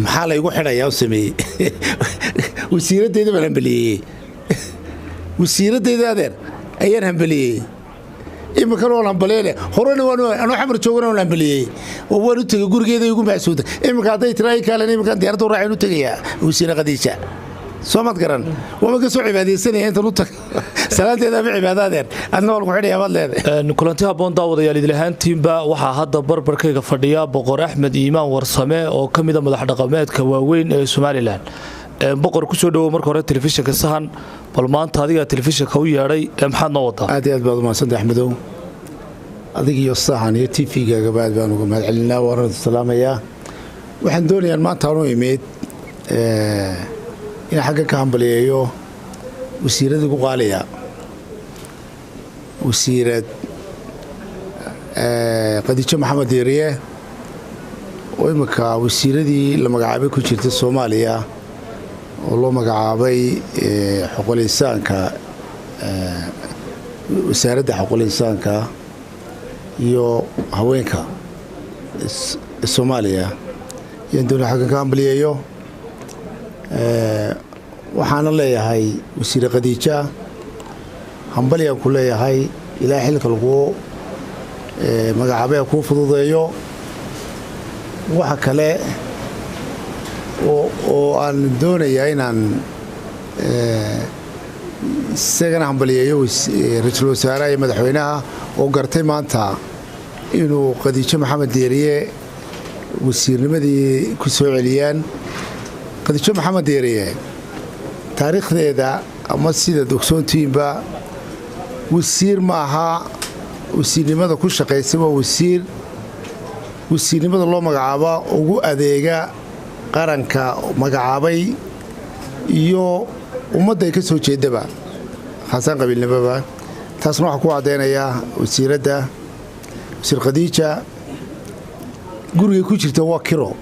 maxaa la igu xidhayaa sameeyay wasiiradeeda baan hambaliyay wasiiradeeda adeer ayaan hambaliyay imika loo hambaliyay horena waan xamar joogana waan hambaliyay oo waan u tagay gurigeeda igu maasuuda imika haday tiray kale imika diyaarada u raacay u tagaya wasiir Khadiija soomad garan wama ka soo cibaadeysanay inta u tag salaadeeda bi cibaadadeed adna wal ku xidhiya baad leedahay kulanti haboon daawadayaal idilhaantiinba waxa hadda barbarkayga fadhiya boqor Axmed Iimaan Warsame oo kamid ah madax dhaqameedka waaweyn ee Soomaaliland boqor ku soo dhawo marka hore telefishinka sahan bal maanta adiga telefishinka u yeeray maxaad noo wadaa aad baad ma sanad Axmedow adiga iyo sahan iyo TV-ga gabaad baan uga mahad celinaa waan salaamaya waxaan doonayaa maanta aanu imid in xagga ka hambaliyeeyo wasiirada ugu qaaliya wasiirad Khadiija Maxamed Diiriye oo imika wasiiradii la magacaabay ku jirta Soomaaliya oo loo magacaabay xuquuqul insaanka wasaaradda xuquuqul insaanka iyo haweenka Soomaaliya in dowladda xagga ka hambaliyeeyo waxaana leeyahay wasiir Khadiija hambaliya ku leeyahay ilaa xilka lagu magacaabay ku fududeeyo waxa kale oo aan doonayaa inaan isagana hambaliyeeyo ra'iisul wasaaraha iyo madaxweynaha oo gartay maanta inuu Khadiija Maxamed Diiriye wasiirnimadii ku soo celiyaan Khadiija Maxamed Diiriye taariikhdeeda ama sida dogsoontiinba wasiir ma aha wasiirnimada ku shaqeysay waa wasiirnimada loo magacaabo ugu adeega qaranka magacaabay iyo ummadda ay ka soo jeedaba xasan qabiilnimada taasna waxa ku cadeynaya wasiir Khadiija guriga ku jirta waa kiro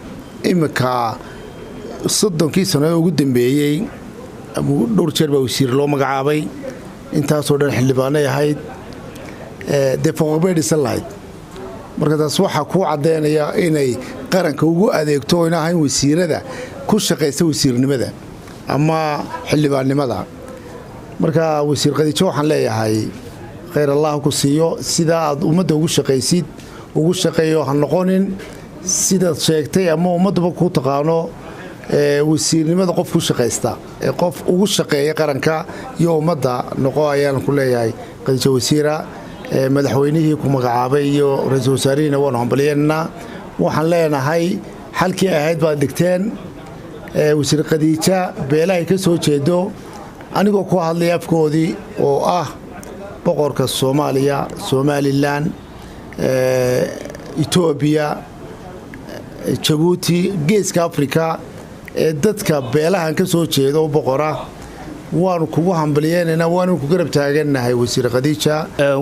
imika 30 sano ugu dambeeyay dhowr jeer baa wasiir loo magacaabay intaasoo dhan xildhibaanay ahayd defoqbeed salayd marka taas waxa ku cadeynaya inay qaranka ugu adeegto in ahayn wasiirada ku shaqeysa wasiirnimada ama xildhibaannimada marka wasiir Khadiija waxaan leeyahay khayr Allah ku siiyo sida aad ummadda ugu shaqeysid ugu shaqeeyo ha noqonin sida sheegtay ama ummadba ku taqaano wasiirnimada qof ku shaqeysta qof ugu shaqeeya qaranka iyo ummadda noqo ayaan ku leeyahay Khadiija wasiira madaxweynihii ku magacaabay iyo ra'iisul wasaarihiina waan hambalyeynaa waxaan leenahay halkii ahayd baad dhigteen wasiir Khadiija beelahay ka soo jeedo anigoo ku hadlay afkoodii oo ah boqorka Soomaaliya Somaliland Ethiopia Djibouti geeska Afrika dadka beelahan ka soo jeedo boqora waan kugu hambalyeynaa waan ku garab taaganahay wasiir Khadiija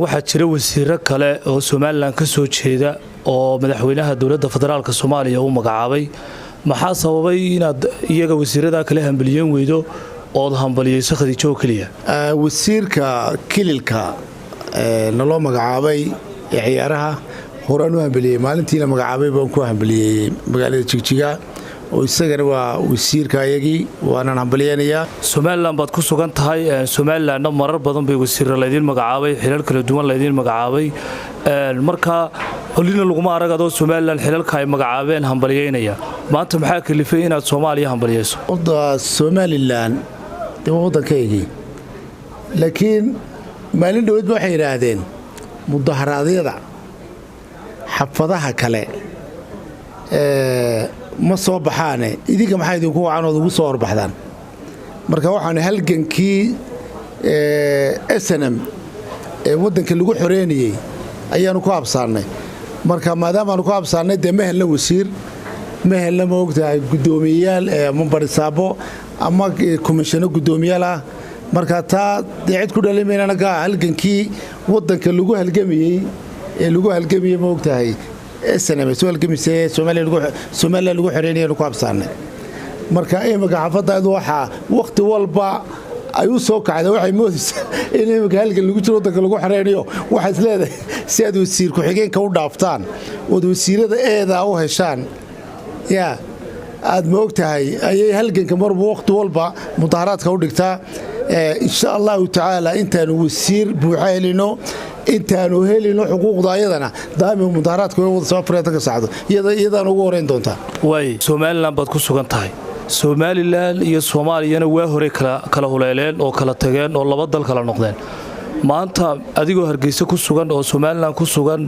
waxa jira wasiiro kale oo Somaliland ka soo jeeda oo madaxweynaha dawladda federaalka Soomaaliya uu magacaabay maxaa sababay inaad iyaga wasiirada kale hambaliyeen weydo oo hambaliyeyso Khadiija oo kaliya wasiirka kililka naloo magacaabay ciyaaraha horaan u hambaliyay maalintii la magacaabay baan ku hambaliyay magaalada Jigjiga oo isagana waa wasiirka ayagii waana hambalyeynaya Somaliland baad ku sugan tahay Somaliland marar badan bay wasiirada leedin magacaabay xilal kala duwan leedin magacaabay marka holina lagu ma aragado Somaliland xilalka ay magacaabeen hambalyeynaya maanta maxaa kalifay inaad Soomaaliya hambaliyeyso Somaliland waddankeygii laakiin maalin dhaweed waxay yiraahdeen mudaharaadyada xafadaha kale ma soo baxaane idinka maxay idinku wacanooda ugu soo horbaxdaan marka waxaan halgankii SNM waddanka lagu xoreynayay ayaanu ku habsaanay marka maadaama aanu ku habsaanay dee ma helna wasiir ma helna ma ogtahay guddoomiyayaal ama barisaabo ama komishanno guddoomiyaal ah marka taa dee cid ku dhalimayna anaga halgankii waddanka lagu halgamayey lagu halgamayey ma ogtahay SNM soo halgamisay Soomaaliya lagu xoreynayay ku habsaanay marka imika xafadda waxa waqti walba ay u soo kacday waxay moodaysaa in imika halgan lagu jiro waddanka lagu xoreynayo waxa isleedahay si aad wasiir ku xigeenka u dhaaftaan oo wasiirada eeda u heshaan aad ma ogtahay ayay halganka marba waqti walba mudaharaadka u dhigtaa insha allahu tacaala intaanu wasiir buuxa helino intaanu helino xuquuqda ayadana daami mudaharaadka way wada soo fariiqan ka sacdo iyadana ugu horeyn doonta way Soomaaliland baad ku sugan tahay Soomaaliland iyo Soomaaliyana waa hore kala huleeleen oo kala tageen oo laba dal kala noqdeen maanta adigoo Hargeysa ku sugan oo Soomaaliland ku sugan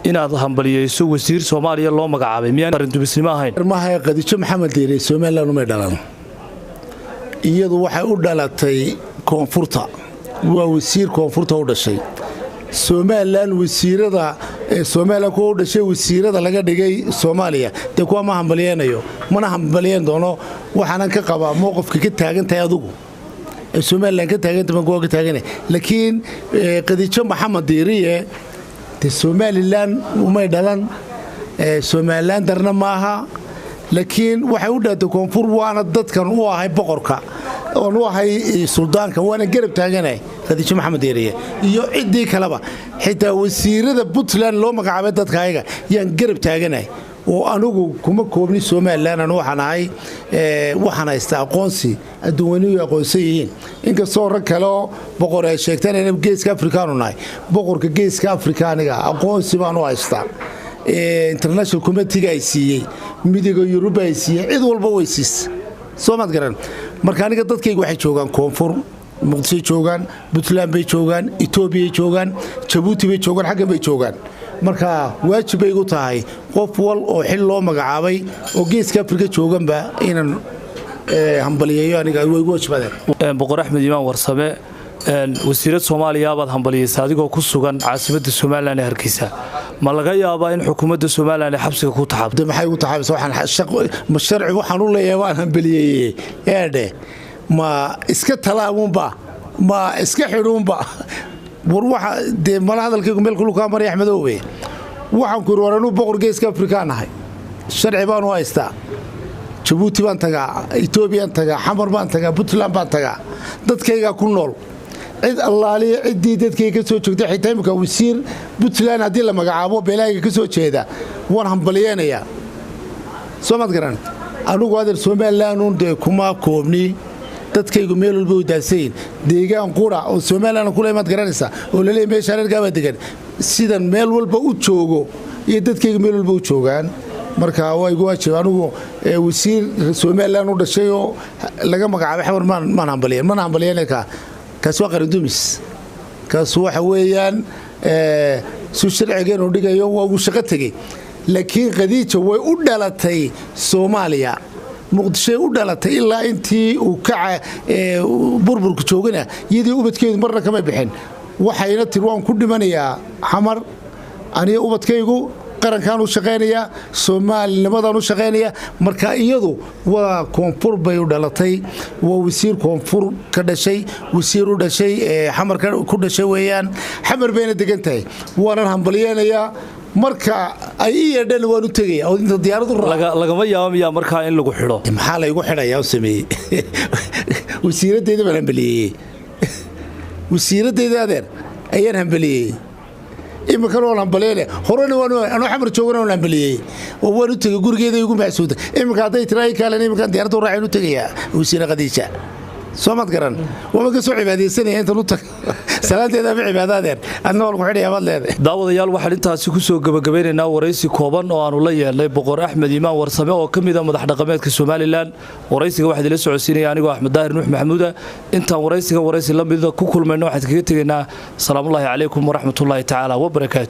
inaad hambaliyeyso wasiir Soomaaliya loo magacaabay miyaan arintubisnimo ahayn mahay Khadiija Maxamed Diire Soomaaliland uma dhalan iyadu waxay u dhalatay koonfurta waa wasiir koonfurta u dhashay Soomaaliland wasiirada Soomaaliya ku dhashay wasiirada laga dhigay Soomaaliya de kuwa ma hambaliyeenayo mana hambaliyeen doono waxaan ka qabaa mowqifka ka taagantahay adigu Soomaaliland ka taagantahay kuwa ka taaganay laakiin Khadiija Maxamed Diire Soomaaliland uma dhalan Soomaaliland darna maaha laakiin waxay u dhaatay koonfur waana dadkan u ahay boqorka oo u ahay suldaanka waana garab taaganay Khadiija Maxamed Diire iyo cidii kaleba xitaa wasiirada Puntland loo magacaabay dadka ayaga yaan garab taaganay oo anigu kuma koobni Soomaaliland aan waxaan haystaa aqoonsi adduunyadu aqoonsiyiin inkastoo rag kale boqor ay sheegtaan in geeska Afrikaan u nahay boqorka geeska Afrikaaniga aqoonsi baan u haystaa international committee ay siiyay midiga Yurub ay siiyay cid walba way siis Soomaad garan marka aniga dadkaygu waxay joogan koonfur Muqdisho joogan Puntland bay joogan Ethiopia joogan Djibouti bay joogan xagga bay joogan marka waajib ay u tahay qof wal oo xil loo magacaabay oo geeska Afrika jooganba inaan hambaliyeeyo aniga way waajibadeen boqor Axmed Imaan Warsame wasiirada Soomaaliya baad hambaliyeysaa adigoo ku sugan caasimadda Soomaaliland ee Hargeysa ma laga yaabaa in xukuumadda Soomaaliland ay xabsiga ku taxabto maxay u taxabso sharci waxaan u leeyahay waan hambaliyey ma iska talaamunba ma iska xidhuunba war waxa de mala hadalkaygu meel kulka maray Axmedowe waxaan ku waranu boqor geeska Afrikaan ahay sharci baan u haystaa Djibouti baan tagaa Ethiopia baan tagaa Xamar baan tagaa Puntland baan tagaa dadkayga ku nool cid allaaliye cidii dadkayga ka soo joogtay xitaa imka wasiir Puntland hadii la magacaabo beelaaga ka soo jeeda waan hambaliyeenaya Soomaad garan anigu adeer Soomaaliland de kuma koobni dadkaygu meel walba u daaseen deegaan qura oo Soomaaliland ku leeyahay garanaysa oo la leeyahay meesha reer gaaba degan sidan meel walba u joogo iyo dadkaygu meel walba u joogan marka way ugu waajibaan anigu wasiir Soomaaliland u dhashay oo laga magacaabay xawar man hambaliyeen kaas waa qarandumis kaas waxa weeyaan soo sharcigan oo dhigayo waa uu shaqo tagay laakiin Khadiija way u dhalatay Soomaaliya Muqdisho u dhalatay ilaa intii uu ka burburka joogana yidii ubadkeedu marna kama bixin waxayna tir waan ku dhimanayaa Xamar aniga ubadkaygu qarankan u shaqeynaya Soomaalinimadan u shaqeynaya marka iyadu waa koonfur bay u dhalatay waa wasiir koonfur ka dhashay wasiir u dhashay Xamar ku dhashay weeyaan Xamar bayna degantahay waan hambaliyeenaya marka ay yeedhan waan u tagay oo inta diyaaradu lagama yaabo marka in lagu xidho maxaa la igu xidhayaa sameeyay wasiiradeeda baan hambaliyay wasiiradeeda adeer ayaan hambaliyay imika loo hambaliyay horena waan Xamar joogana waan hambaliyay oo waan u tagay gurigeeda igu maasuuda imika haday tiray kale imika diyaaradu raacin u tagaya wasiir Khadiija Soomaad garan wama ka soo cibaadeysanayeen inta u tag salaadeeda ma cibaadadeen adna wal ku xidhay abad leedahay daawadayaal waxaan intaasi ku soo gabagabeynaa waraysi kooban oo aanu la yeelnay boqor Axmed Imaan Warsame oo kamid ah madax dhaqameedka Soomaaliland waraysiga waxa la socodsiinaya anigoo Axmed Daahir Nuux Maxamuud intaan waraysi la mid ku kulmayno waxaan kaga tageynaa salaamu alaykum wa rahmatullahi ta'ala wa barakaatuh